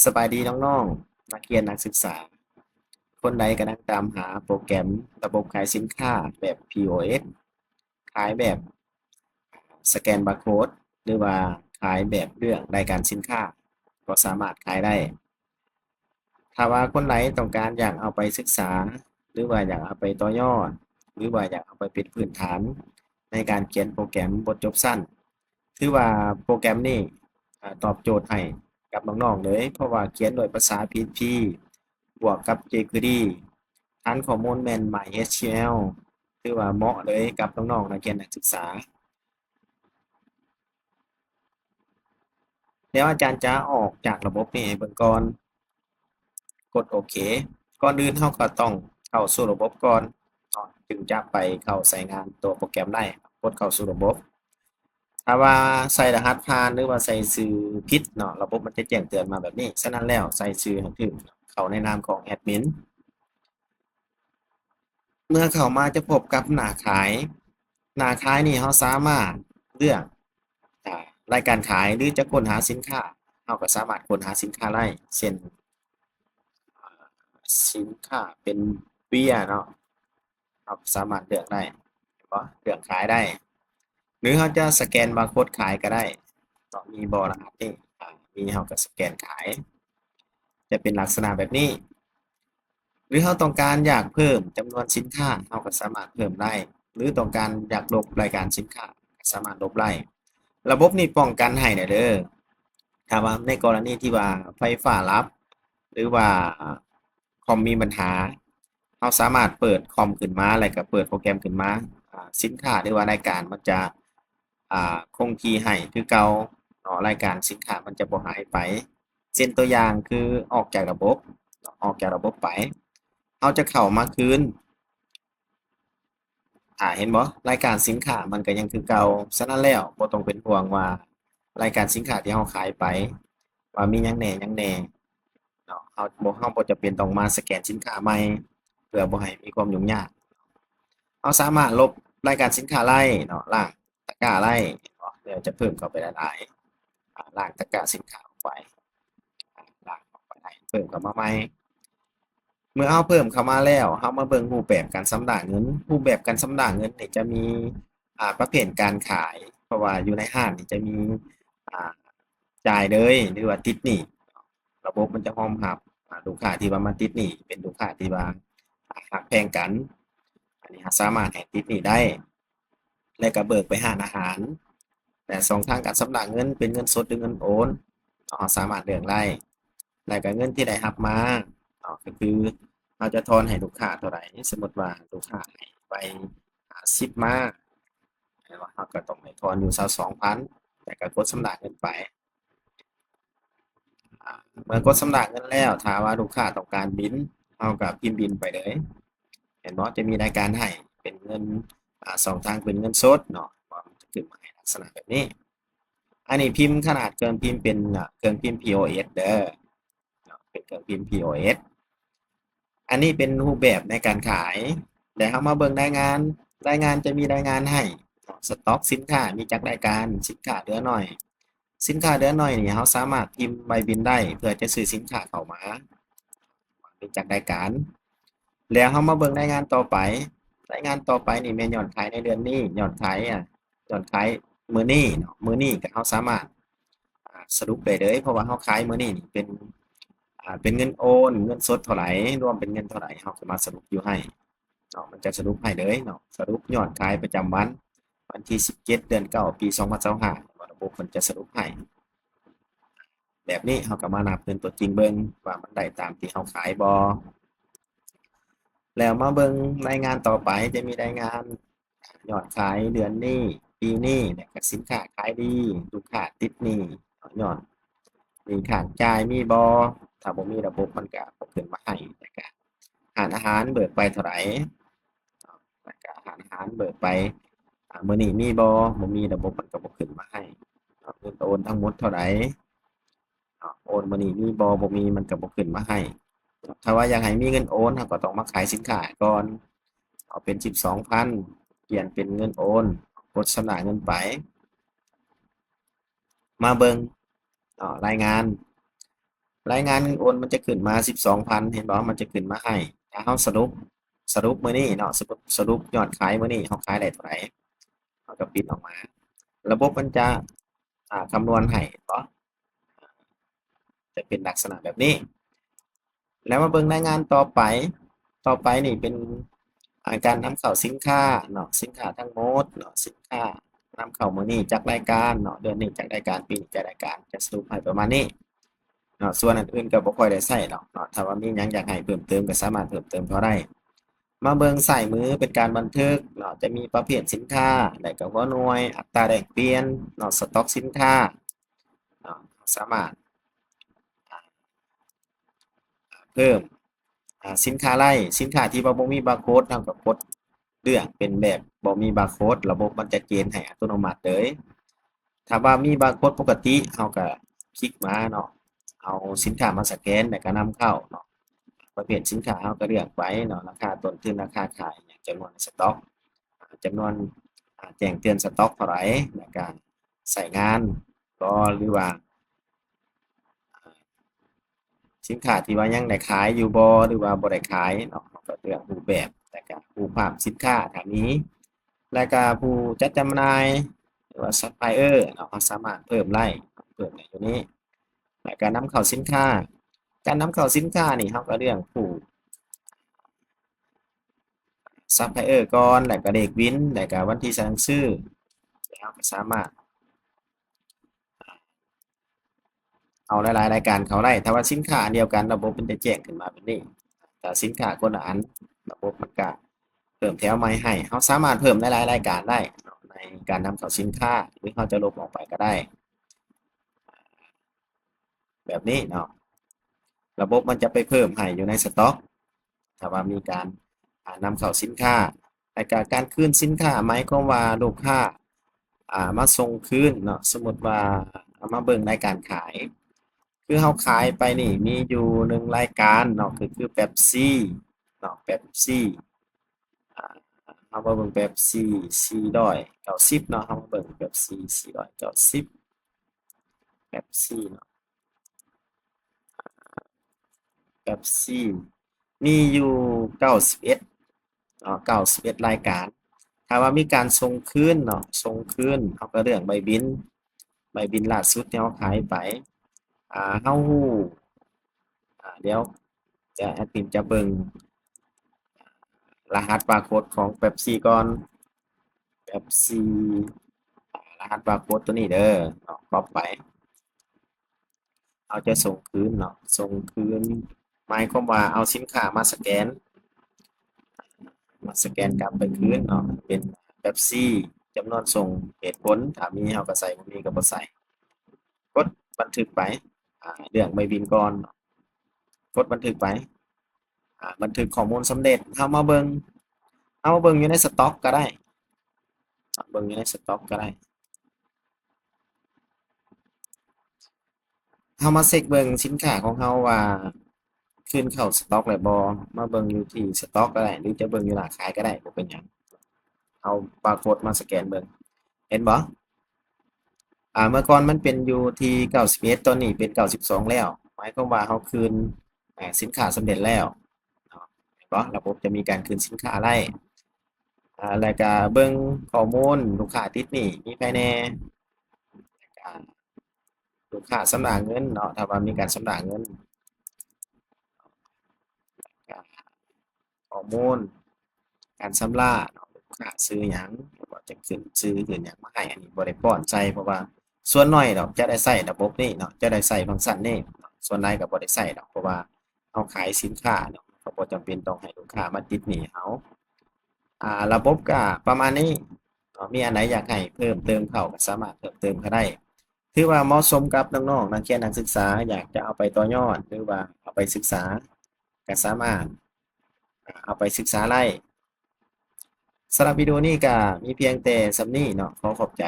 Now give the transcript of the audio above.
สบายดีน้องๆนักเรียนนักศึกษาคนใดกำลังตามหาโปรแกรมระบบขายสินค้าแบบ POS ขายแบบสแกนบาร์โค้ดหรือว่าขายแบบเรื่องรายการสินค้าก็สามารถขายได้ถ้าว่าคนไหนต้องการอยากเอาไปศึกษาหรือว่าอยากเอาไปต่อยอดหรือว่าอยากเอาไปเป็นพื้นฐานในการเขียนโปรแกรมบทจบสั้นถือว่าโปรแกรมนี้ตอบโจทย์ให้กับน้องๆเลยเพราะว่าเขียนโดยภาษา PHP บวกกับ jQuery ฐานข้อมูลแม่น MySQL ถือว่าเหมาะเลยกับน้องๆนักเรียนนักศึกษาแล้วอาจารย์จะออกจากระบบนี้ให้เบิ่งก่อนกดโอเคก่อนอื่นเราก็ต้องเข้าสู่ระบบก่อนเนาะจึงจะไปเข้าใช้งานตัวโปรแกรมได้กดเข้าสู่ระบบถ้าว่าใส่รหัสผ่านหรือว่าใส่ชื่อผิดเนาะระบบมันจะแจ้งเตือนมาแบบนี้ฉะนั้นแล้วใส่ชื่อให้ถูกเข้าในนามของแอดมิน เมื่อเข้ามาจะพบกับหน้าขายหน้าขายนี่เราสามารถเลือกรายการขายหรือจะค้นหาสินค้าเราก็สามารถค้นหาสินค้าได้เช่นสินค้าเป็นเบียร์เนาะเราสามารถเลือกได้เห็นบ่เลือกขายได้หรือเราจะสแกนบาร์โคดขายก็ได้เนาะมีบ่รหัสนี่มีเราก็สแกนขายจะเป็นลักษณะแบบนี้ หรือเราต้องการอยากเพิ่มจำนวนสินค้าเราก็สามารถเพิ่มได้หรือต้องการอยากลบรายการสินค้าก็สามารถลบได้ระบบนี้ป้องกันให้ได้เด้อถ้าว่าในกรณีที่ว่าไฟฟ้าลับหรือว่าคอมมีปัญหาเราสามารถเปิดคอมขึ้นมาแล้วก็เปิดโปรแกรมขึ้นมาสินค้าหรือว่ารายการมันจะคงที่ให้คือเก่าเนาะรายการสินค้ามันจะบ่หายไปเช่นตัวอย่างคือออกจากระบบออกจากระบบไป เราจะเข้ามาคืนเห็นบ่รายการสินค้ามันก็ยังคือเก่าฉะนั้นแล้วบ่ต้องเป็นห่วงว่ารายการสินค้าที่เราขายไปว่ามีหยังแหน่หยังแหน่เนาะเราบ่จำเป็นต้องมาสแกนสินค้าใหม่เพื่อบ่ให้มีความยุ่งยากเราสามารถลบรายการสินค้าไล่เนาะล้างตะกร้าไล่เนาะเดี๋ยวจะเพิ่มเข้าไปหลายๆล้างตะกร้าสินค้าออกไปล้างออกไปได้เพิ่มเข้ามาใหม่ เมื่อเราเพิ่มเข้ามาแล้วเรามาเบิ่งรูปแบบการชำระเงินรูปแบบการชำระเงินนี่จะมีประเภทการขายเพราะว่าอยู่ในห้างนี่จะมีอ่าจ่ายเลยหรือว่าติดหนี้ระบบมันจะรองรับลูกค้าที่ว่ามาติดหนี้เป็นลูกค้าที่ว่าหักแพงกันอันนี้เราสามารถให้ติดหนี้ได้แล้วก็เบิกไปร้านอาหารแต่สองทางการชำระเงินเป็นเงินสดหรือเงินโอนเราสามารถเลือกได้แล้วก็เงินที่ได้รับมาก็คือ เราจะทอนให้ลูกค้าเท่าไหร่สมมติว่าลูกค้าให้ไป10มาเราก็ต้องให้ทอนอยู่22,000แต่ก็กดชำระเงินไปเมื่อกดชำระเงินแล้วถ้าว่าลูกค้าต้องการบิลเราก็พิมพ์บิลไปเลยเห็นบ่จะมีรายการให้เป็นเงิน2ทางเป็นเงินสดเนาะมันจะขึ้นมาให้ลักษณะแบบนี้อันนี้พิมพ์ขนาดเครื่องพิมพ์เป็นเครื่องพิมพ์ POS เด้อเนาะเป็นเครื่องพิมพ์ POS อันนี้เป็นรูปแบบในการขายเดี๋ยวเรามาเบิ่งรายงานจะมีรายงานให้สต็อกสินค้ามีจักรายการสินค้าเหลือน้อยสินค้าเหลือน้อยนี่เราสามารถพิมพ์ใบบิลได้เพื่อจะซื้อสินค้าเข้ามามีจักรายการแล้วเรามาเบิ่งรายงานต่อไปรายงานต่อไปนี่แม่นยอดขายในเดือนนี้ยอดขายยอดขายมื้อนี้เนาะมื้อนี้ก็เราสามารถสรุปได้เลยเพราะว่าเราขายมื้อนี้นี่เป็นเงินโอนเงินสดเท่าไหร่รวมเป็นเงินเท่าไหร่เราก็มาสรุปอยู่ให้เนาะมันจะสรุปให้เลยเนาะสรุปยอดขายประจำวันที่17เดือน9ปี2025ระบบมันจะสรุปให้แบบนี้เราก็มานับเงินตัวจริงเบิ่งว่ามันได้ตามที่เราขายบ่แล้วมาเบิ่งรายงานต่อไปจะมีรายงานยอดขายเดือนนี้ปีนี้แล้วก็สินค้าขายดีลูกค้าติดหนี้ยอดหนี้ค้างจ่ายมีบ่ถ้าบ่มีระบบมันก็บ่ขึ้นมาให้แล้วก็อาหารเบิกไปเท่าไรแล้วก็อาหารเบิกไปมื้อนี้มีบ่มีระบบมันก็บ่ขึ้นมาให้เงินโอนทั้งหมดเท่าไรโอนมื้อนี้มีบ่มีมันก็บ่ขึ้นมาให้ถ้าว่าอยากให้มีเงินโอนเราก็ต้องมาขายสินค้าก่อนเอาเป็น12,000เปลี่ยนเป็นเงินโอนกดชำระเงินไปมาเบิ่งรายงาน รายงานเงินโอนมันจะขึ้นมา 12,000 เห็นบ่มันจะขึ้นมาให้ถ้าเราสรุปมื้อนี้เนาะสรุปยอดขายมื้อนี้เราขายได้เท่าไรเราก็ปรินต์ออกมาระบบมันจะคำนวณให้เนาะจะเป็นลักษณะแบบนี้ แล้วมาเบิ่งรายงานต่อไปนี่เป็นการนำเข้าสินค้าเนาะสินค้าทั้งหมดเนาะสินค้านำเข้ามื้อนี้จากรายการเนาะเดือนนี้จากรายการปีนี้จากรายการจะสรุปให้ประมาณนี้เนาะส่วนอันอื่นก็บ่ค่อยได้ใช้ดอกเนาะถ้าว่ามีหยังอยากให้เพิ่มเติมก็สามารถเพิ่มเติมเข้าได้มาเบิ่งซ้ายมือเป็นการบันทึกเนาะจะมีประเภทสินค้าแล้วก็หัวหน่วยอัตราแลกเปลี่ยนเนาะสต็อกสินค้าเนาะสามารถเพิ่ม สินค้าไล่สินค้าที่ว่าบ่มีบาร์โคดเราก็กดเลือกเป็นแบบบ่มีบาร์โคดระบบมันจะเจนให้อัตโนมัติเลยถ้าว่ามีบาร์โคดปกติเราก็คลิกมาเนาะเอาสินค้ามาสแกนแล้วก็นำเข้าเนาะประเภทสินค้าเราก็เลือกไว้เนาะราคาต้นทุนราคาขายอย่างจำนวนสต็อกจำนวนแจ้งเตือนสต็อกเท่าไหร่แล้วก็ใช้งานบ่หรือว่า สินค้าที่ว่ายังได้ขายอยู่บ่หรือว่าบ่ได้ขายเนาะเราก็เลือกรูปแบบแล้วก็รูปภาพสินค้าถ้ามีแล้วก็ผู้จัดจำหน่ายหรือว่าซัปพลายเออร์เนาะเราสามารถเพิ่มได้อยู่นี้แล้วก็นำเข้าสินค้าการนำเข้าสินค้านี่เราก็เลือกผู้ซัปพลายเออร์ก่อนแล้วก็เลขวินแล้วก็วันที่สั่งซื้อแล้วเราก็สามารถเอาหลายๆรายการเข้าได้ถ้าว่าสินค้าอันเดียวกันระบบมันจะแจ้งขึ้นมาแบบนี้ถ้าสินค้าคนละอันระบบมันก็ เพิ่มแถวใหม่ให้เราสามารถเพิ่มหลายๆรายการได้เนาะในการนำเข้าสินค้าหรือเราจะลบออกไปก็ได้แบบนี้เนาะระบบมันจะไปเพิ่มให้อยู่ในสต็อกถ้าว่ามีการนำเข้าสินค้าและก็การคืนสินค้าหมายความว่าลูกค้ามาส่งคืนเนาะสมมุติว่าเอามาเบิ่งรายการขายคือเราขายไปนี่มีอยู่1รายการเนาะคือเป๊ปซี่เนาะเป๊ปซี่อ่า เรามาเบิ่งแบบ490เนาะเรามาเบิ่งแบบ490แบบ4เนาะแบบ4มีอยู่91เนาะ91รายการถ้าว่ามีการส่งคืนเนาะส่งคืนเราก็เลือกใบบิลล่าสุดที่เราขายไปเรารู้เดี๋ยวแอดมินจะเบิ่งรหัสบาร์โคดของเป๊ปซี่ก่อนเป๊ปซี่รหัสบาร์โคดตัวนี้เด้อเนาะก๊อปไป เราจะส่งคืนเนาะส่งคืนหมายความว่าเอาสินค้ามาสแกนกลับไปคืนเนาะเป็นเป๊ปซี่จำนวนส่งเหตุผลถ้ามีเราก็ใส่บ่มีก็บ่ใส่กดบันทึกไปเลือกใบบิลก่อนกดบันทึกไปบันทึกข้อมูลสำเร็จเรามาเบิ่งอยู่ในสต็อกก็ได้เบิ่งอยู่ในสต็อกก็ได้เรามาเช็กเบิ่งสินค้าของเราว่าคืนเข้าสต็อกแล้วบ่มาเบิ่งอยู่ที่สต็อกก็ได้หรือจะเบิ่งอยู่หน้าขายก็ได้บ่เป็นหยังเอาบาร์โคดมาสแกนเบิ่งเห็นบ่เมื่อก่อนมันเป็นอยู่ที่91ตอนนี้เป็น92แล้วหมายความว่าเราคืนสินค้าสำเร็จแล้วเนาะเห็นบ่ระบบจะมีการคืนสินค้าไล่แล้วก็เบิ่งข้อมูลลูกค้าติดหนี้มีไผแหน่แล้วก็ลูกค้าชำระเงินเนาะถ้าว่ามีการชำระเงินก็ข้อมูลการชำระเนาะลูกค้าซื้อหยังบ่จะขึ้นชื่อขึ้นหยังมาให้อันนี้บ่ได้ป้อนใส่เพราะว่าส่วนน้อยดอกจะได้ใช้ระบบนี้เนาะจะได้ใช้ฟังก์ชันนี้ส่วนหลายก็บ่ได้ใช้ดอกเพราะว่าเราขายสินค้าเนาะก็บ่จำเป็นต้องให้ลูกค้ามาติดหนี้เราระบบก็ประมาณนี้เนาะมีอันใดอยากให้เพิ่มเติมเข้าก็สามารถเพิ่มเติมเข้าได้ถือว่าเหมาะสมกับน้องๆนักเรียนนักศึกษาอยากจะเอาไปต่อยอดหรือว่าเอาไปศึกษาก็สามารถเอาไปศึกษาได้สำหรับวิดีโอนี้ก็มีเพียงแต่ส่ำนี้เนาะขอขอบใจ